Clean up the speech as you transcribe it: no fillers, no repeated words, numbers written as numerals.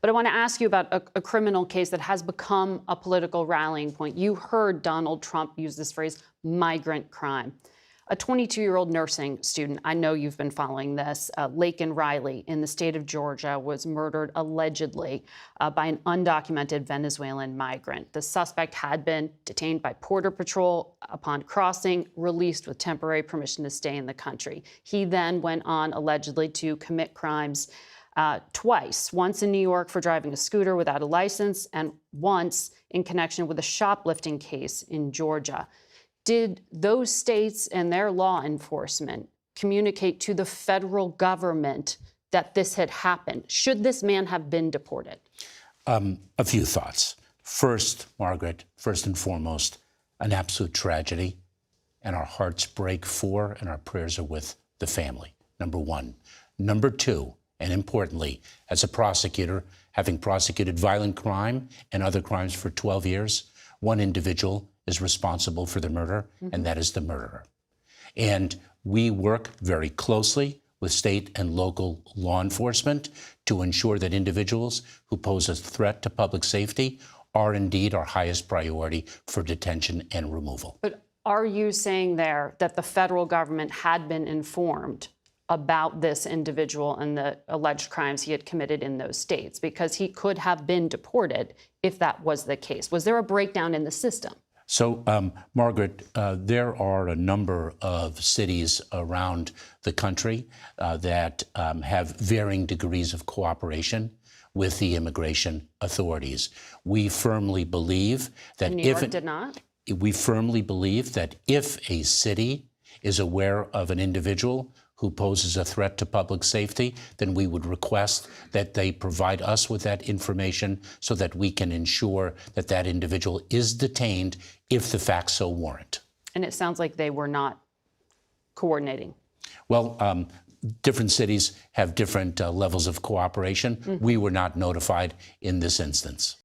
But I want to ask you about a criminal case that has become a political rallying point. You heard Donald Trump use this phrase, migrant crime. A 22-year-old nursing student, I know you've been following this, Laken Riley in the state of Georgia was murdered allegedly by an undocumented Venezuelan migrant. The suspect had been detained by Border Patrol upon crossing, released with temporary permission to stay in the country. He then went on allegedly to commit crimes twice, once in New York for driving a scooter without a license and once in connection with a shoplifting case in Georgia. Did those states and their law enforcement communicate to the federal government that this had happened? Should this man have been deported? A few thoughts. First, Margaret, first and foremost, an absolute tragedy, and our hearts break for and our prayers are with the family, number one. Number two, and importantly, as a prosecutor, having prosecuted violent crime and other crimes for 12 years, one individual is responsible for the murder, and that is the murderer. And we work very closely with state and local law enforcement to ensure that individuals who pose a threat to public safety are indeed our highest priority for detention and removal. But are you saying there that the federal government had been informed about this individual and the alleged crimes he had committed in those states? Because he could have been deported if that was the case. Was there a breakdown in the system? So, Margaret, there are a number of cities around the country that have varying degrees of cooperation with the immigration authorities. We firmly believe that New York did not? We firmly believe that if a city is aware of an individual who poses a threat to public safety, then we would request that they provide us with that information so that we can ensure that that individual is detained if the facts so warrant. And it sounds like they were not coordinating. Well, different cities have different levels of cooperation. We were not notified in this instance.